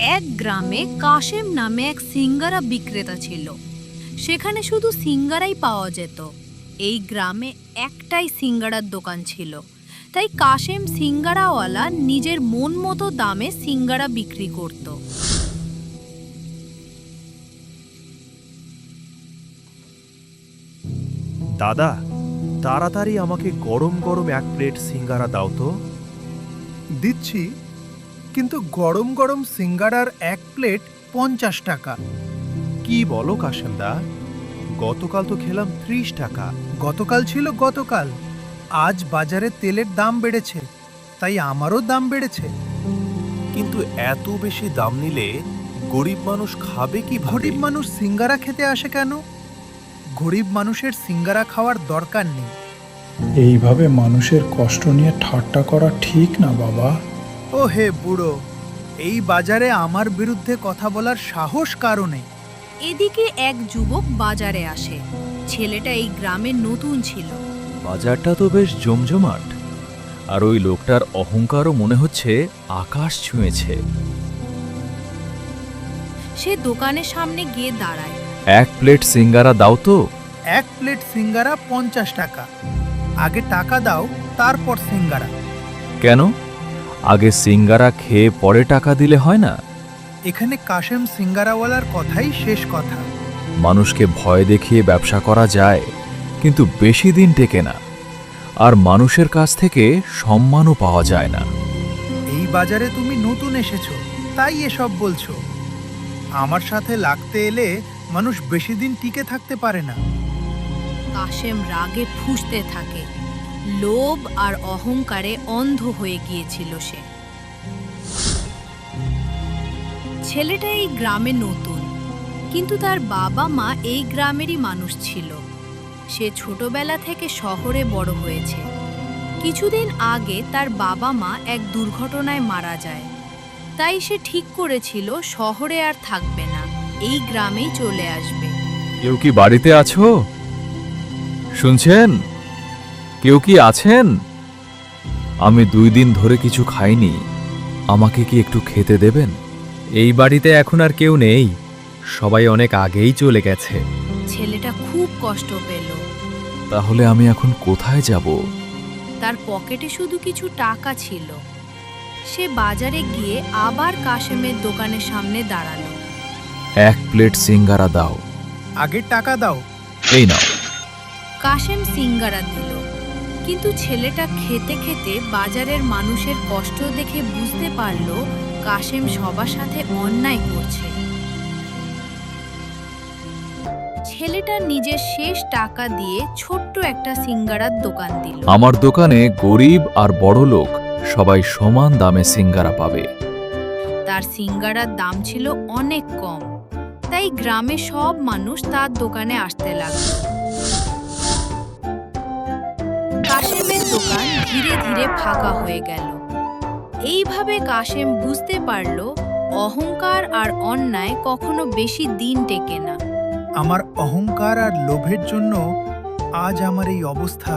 এক গ্রামে কাশেম নামে এক সিঙ্গারা বিক্রেতা ছিল। সেখানে শুধু সিঙ্গারাই পাওয়া যেত। এই গ্রামে একটাই সিঙ্গারার দোকান ছিল, তাই কাশেম সিঙ্গারাওয়ালা নিজের মন মতো দামে সিঙ্গারা বিক্রি করত। দাদা, তাড়াতাড়ি আমাকে গরম গরম এক প্লেট সিঙ্গারা দাও তো। দিচ্ছি, কিন্তু গরম গরম সিঙ্গারার এক প্লেট 50 টাকা। কি বলো কাশেমদা, গতকাল তো খেলাম 30 টাকা। গতকাল ছিল গতকাল, আজ বাজারে তেলের দাম বেড়েছে, তাই আমারও দাম বেড়েছে। কিন্তু এত বেশি দাম নিলে গরিব মানুষ খাবে কি? গরিব মানুষ সিঙ্গারা খেতে আসে কেন? গরিব মানুষের সিঙ্গারা খাওয়ার দরকার নেই। এইভাবে মানুষের কষ্ট নিয়ে ঠাট্টা করা ঠিক না বাবা। ও হে বুড়ো, এই বাজারে আমার বিরুদ্ধে কথা বলার সাহস কারো নেই। এদিকে এক যুবক বাজারে আসে। ছেলেটা এই গ্রামে নতুন ছিল। বাজারটা তো বেশ জমজমাট, আর ওই লোকটার অহংকারও মনে হচ্ছে আকাশ ছুঁয়েছে। সে দোকানের সামনে গিয়ে দাঁড়ায়। এক প্লেট সিঙ্গারা দাও তো। এক প্লেট সিঙ্গারা 50 টাকা। আগে টাকা দাও, তারপর সিঙ্গারা। কেন? আগে সিঙ্গারা খেয়ে পরে টাকা দিলে হয় না? এখানে কাশেম সিঙ্গারাওয়ালার কথাই শেষ কথা। মানুষকে ভয় দেখিয়ে ব্যবসা করা যায়, কিন্তু বেশি দিন টেকে না, আর মানুষের কাছ থেকে সম্মানও পাওয়া যায় না। এই বাজারে তুমি নতুন এসেছো, তাই এসব বলছো। আমার সাথে লাগতে এলে মানুষ বেশি দিন টিকে থাকতে পারে না। কাশেম রাগে ফুঁসতে থাকে। লোভ আর অহংকারে অন্ধ হয়ে গিয়েছিল সে। ছেলেটা এই গ্রামে নতুন, কিন্তু তার বাবা মা এই গ্রামেরই মানুষ ছিল। সে ছোটবেলা থেকে শহরে বড় হয়েছে। কিছুদিন আগে তার বাবা মা এক দুর্ঘটনায় মারা যায়, তাই সে ঠিক করেছিল শহরে আর থাকবে না, এই গ্রামেই চলে আসবে। কেউ কি বাড়িতে আছো? শুনছেন? কেউ কি আছেন? আমি 2 দিন ধরে কিছু খাইনি, আমাকে কি একটু খেতে দেবেন? এই বাড়িতে এখন আর কেউ নেই, সবাই অনেক আগেই চলে গেছে। ছেলেটা খুব কষ্ট পেল। তাহলে আমি এখন কোথায় যাব? তার পকেটে শুধু কিছু টাকা ছিল। সে বাজারে গিয়ে আবার কাশেমের দোকানের সামনে দাঁড়ালো। এক প্লেট সিঙ্গারা দাও। আগে টাকা দাও। এই নাও। কাশেম সিঙ্গারা দিল, কিন্তু ছেলেটা খেতে খেতে বাজারের মানুষের কষ্ট দেখে বুঝতে পারল কাশেম সবার সাথে অন্যায় করছে। ছেলেটা নিজের শেষ টাকা দিয়ে ছোট্ট একটা সিঙ্গারার দোকান দিল। আমার দোকানে গরিব আর বড়লোক সবাই সমান দামে সিঙ্গারা পাবে। তার সিঙ্গারার দাম ছিল অনেক কম, তাই গ্রামে সব মানুষ তার দোকানে আসতে লাগল। কাশেমের দোকান ধীরে ধীরে ফাঁকা হয়ে গেল। এইভাবে কাশেম বুঝতে পারল অহংকার আর অন্যায় কখনো বেশি দিন টেকে না। আমার অহংকার আর লোভের জন্য আজ আমার এই অবস্থা।